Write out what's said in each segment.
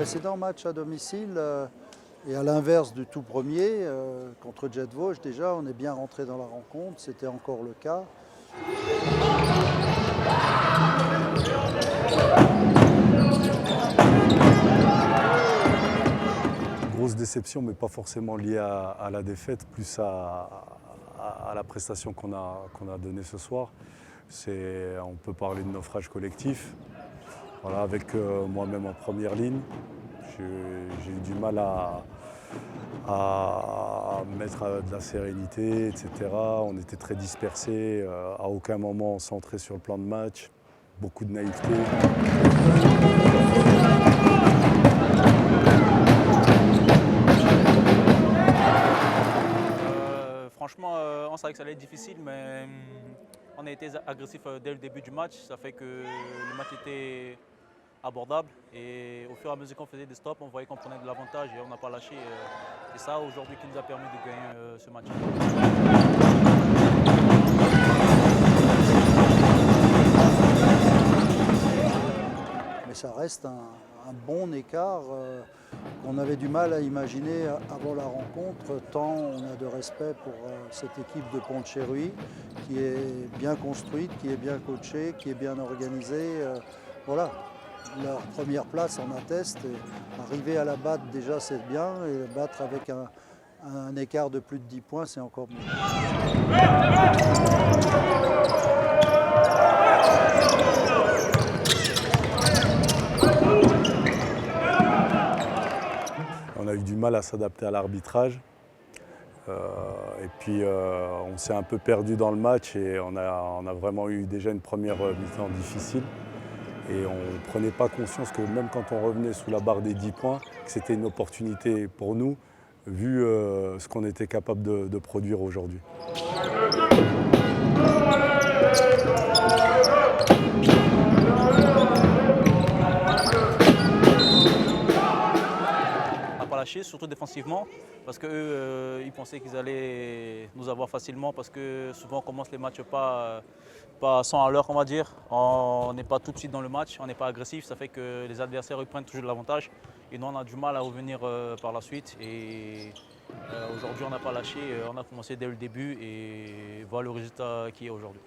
précédents matchs à domicile, et à l'inverse du tout premier, contre Jet Vosges, déjà, on est bien rentré dans la rencontre, c'était encore le cas. Grosse déception, mais pas forcément liée à la défaite, plus à la prestation qu'on a donnée ce soir. On peut parler de naufrage collectif. Voilà, avec moi-même en première ligne, j'ai eu du mal à mettre de la sérénité, etc. On était très dispersés, à aucun moment centré sur le plan de match, beaucoup de naïveté. Franchement, on savait que ça allait être difficile, mais on a été agressif dès le début du match. Ça fait que le match était abordable et au fur et à mesure qu'on faisait des stops, on voyait qu'on prenait de l'avantage et on n'a pas lâché. C'est ça aujourd'hui qui nous a permis de gagner ce match. Mais ça reste un bon écart qu'on avait du mal à imaginer avant la rencontre, tant on a de respect pour cette équipe de Pont-de-Chéruy qui est bien construite, qui est bien coachée, qui est bien organisée. Voilà. Leur première place en atteste. Et arriver à la battre déjà c'est bien, et battre avec un écart de plus de 10 points c'est encore mieux. On a eu du mal à s'adapter à l'arbitrage. Et puis on s'est un peu perdu dans le match et on a vraiment eu déjà une première mi-temps difficile. Et on ne prenait pas conscience que même quand on revenait sous la barre des 10 points, que c'était une opportunité pour nous, vu ce qu'on était capable de produire aujourd'hui. Lâché, surtout défensivement, parce qu'eux, ils pensaient qu'ils allaient nous avoir facilement, parce que souvent on commence les matchs pas à 100 à l'heure, on va dire. On n'est pas tout de suite dans le match, on n'est pas agressif, ça fait que les adversaires ils prennent toujours de l'avantage. Et nous, on a du mal à revenir par la suite. Et aujourd'hui, on n'a pas lâché, on a commencé dès le début et voilà le résultat qui est aujourd'hui.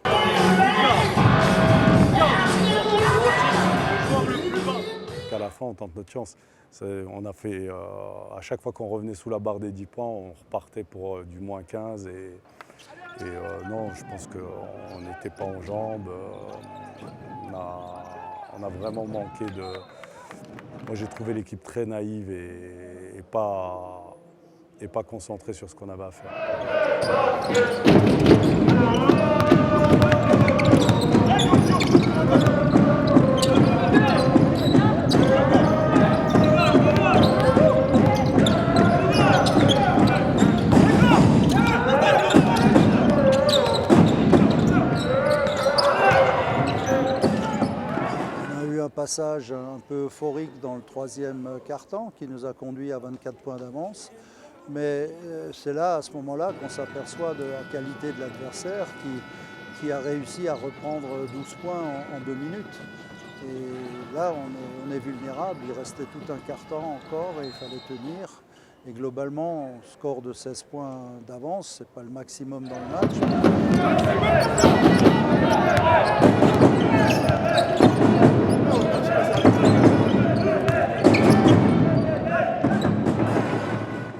À la fin, on tente notre chance. On a fait, à chaque fois qu'on revenait sous la barre des 10 points, on repartait pour du moins 15. Et non, je pense qu'on n'était pas en jambes. On a vraiment manqué de... Moi, j'ai trouvé l'équipe très naïve et pas concentrée sur ce qu'on avait à faire. Passage un peu euphorique dans le troisième quart-temps qui nous a conduit à 24 points d'avance. Mais c'est là, à ce moment-là, qu'on s'aperçoit de la qualité de l'adversaire qui a réussi à reprendre 12 points en 2 minutes. Et là, on est vulnérable. Il restait tout un quart-temps encore et il fallait tenir. Et globalement, on score de 16 points d'avance, c'est pas le maximum dans le match.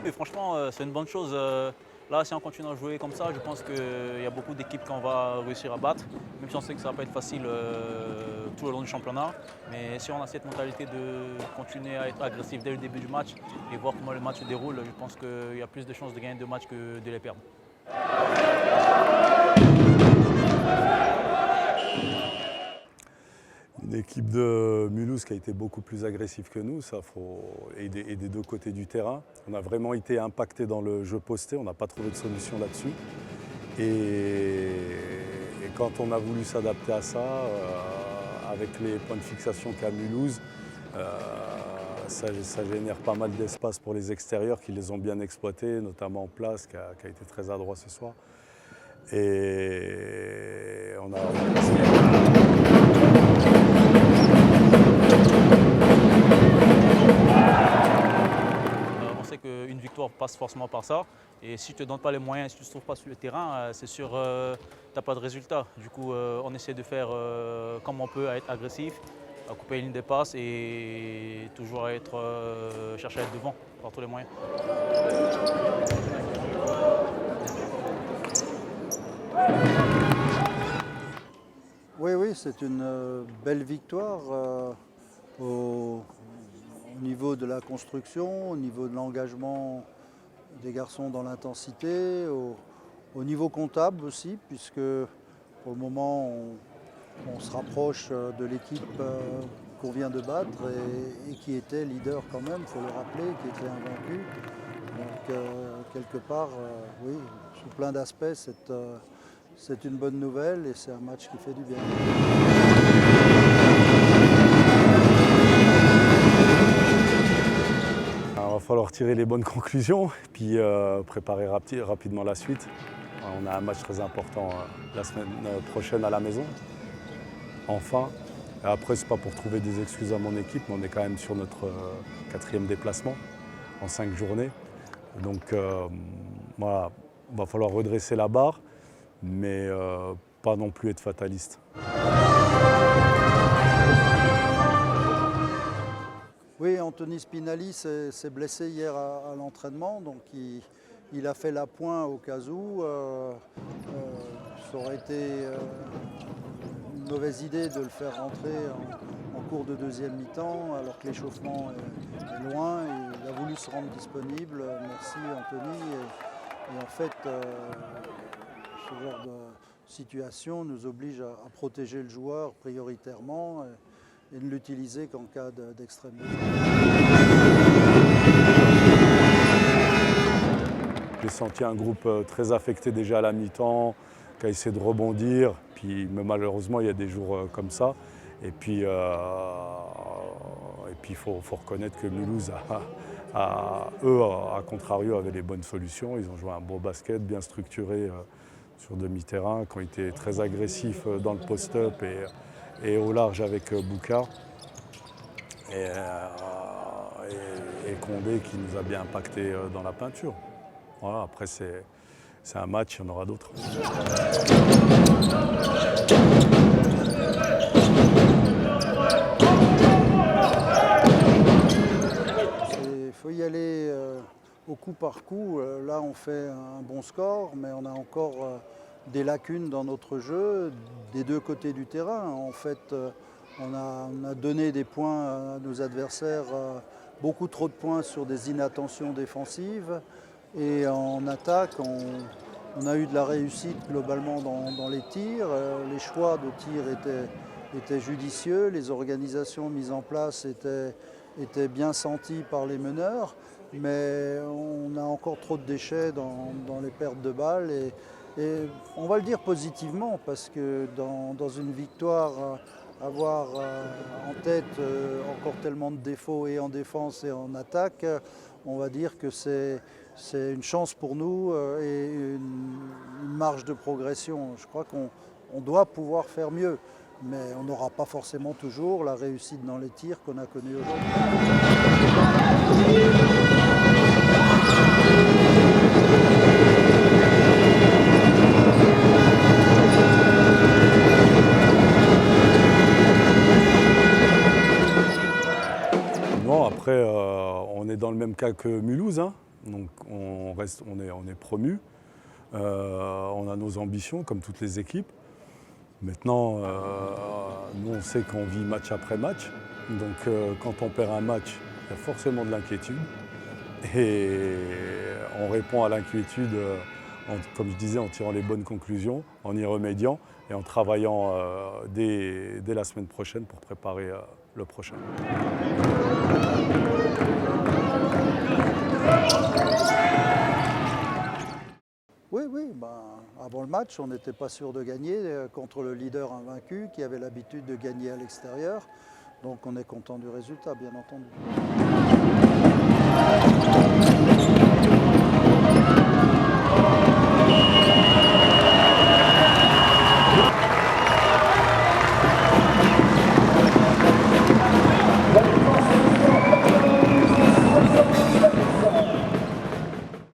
Et franchement, c'est une bonne chose. Là, si on continue à jouer comme ça, je pense qu'il y a beaucoup d'équipes qu'on va réussir à battre. Même si on sait que ça ne va pas être facile tout le long du championnat. Mais si on a cette mentalité de continuer à être agressif dès le début du match et voir comment le match se déroule, je pense qu'il y a plus de chances de gagner 2 matchs que de les perdre. Une équipe de Mulhouse qui a été beaucoup plus agressive que nous, et des deux côtés du terrain. On a vraiment été impacté dans le jeu posté, on n'a pas trouvé de solution là-dessus. Et quand on a voulu s'adapter à ça, avec les points de fixation qu'a Mulhouse, ça génère pas mal d'espace pour les extérieurs qui les ont bien exploités, notamment Place qui a été très adroit ce soir. Et on a... passe forcément par ça. Et si tu ne te donnes pas les moyens, si tu ne te trouves pas sur le terrain, c'est sûr, tu n'as pas de résultat. Du coup, on essaie de faire comme on peut, à être agressif, à couper une ligne des passes et toujours chercher à être devant par tous les moyens. Oui, c'est une belle victoire au niveau de la construction, au niveau de l'engagement des garçons dans l'intensité, au niveau comptable aussi, puisque pour le moment on se rapproche de l'équipe qu'on vient de battre et qui était leader quand même, il faut le rappeler, qui était invaincu. Donc quelque part, oui, sous plein d'aspects, c'est une bonne nouvelle et c'est un match qui fait du bien. Il va falloir tirer les bonnes conclusions et puis préparer rapidement la suite. On a un match très important la semaine prochaine à la maison, enfin. Et après, ce n'est pas pour trouver des excuses à mon équipe, mais on est quand même sur notre 4e déplacement en 5 journées. Donc voilà, il va falloir redresser la barre, mais pas non plus être fataliste. Oui, Anthony Spinali s'est blessé hier à l'entraînement, donc il a fait l'appoint au cas où. Ça aurait été une mauvaise idée de le faire rentrer en cours de deuxième mi-temps, alors que l'échauffement est loin. Il a voulu se rendre disponible. Merci Anthony. Et en fait, ce genre de situation nous oblige à protéger le joueur prioritairement et ne l'utiliser qu'en cas d'extrême besoin. J'ai senti un groupe très affecté déjà à la mi-temps, qui a essayé de rebondir. Mais malheureusement, il y a des jours comme ça. Et puis, il faut reconnaître que Mulhouse, à contrario, avait les bonnes solutions. Ils ont joué un beau basket, bien structuré sur demi-terrain, qui ont été très agressifs dans le post-up et au large avec Bouka. Et Condé qui nous a bien impacté dans la peinture. Voilà, après c'est un match, il y en aura d'autres. Il faut y aller au coup par coup. Là on fait un bon score, mais on a encore des lacunes dans notre jeu des deux côtés du terrain. En fait, on a donné des points à nos adversaires, beaucoup trop de points sur des inattentions défensives. Et en attaque, on a eu de la réussite globalement dans les tirs. Les choix de tir étaient judicieux, les organisations mises en place étaient bien senties par les meneurs, mais on a encore trop de déchets dans les pertes de balles. Et on va le dire positivement, parce que dans une victoire, avoir en tête encore tellement de défauts et en défense et en attaque, on va dire que c'est une chance pour nous et une marge de progression. Je crois qu'on doit pouvoir faire mieux, mais on n'aura pas forcément toujours la réussite dans les tirs qu'on a connue aujourd'hui. Non, après, on est dans le même cas que Mulhouse, hein. Donc on est promu. On a nos ambitions, comme toutes les équipes. Maintenant, nous, on sait qu'on vit match après match. Donc quand on perd un match, il y a forcément de l'inquiétude. Et on répond à l'inquiétude, comme je disais, en tirant les bonnes conclusions, en y remédiant et en travaillant dès la semaine prochaine pour préparer le prochain. Oui, avant le match, on n'était pas sûr de gagner contre le leader invaincu qui avait l'habitude de gagner à l'extérieur. Donc on est content du résultat, bien entendu.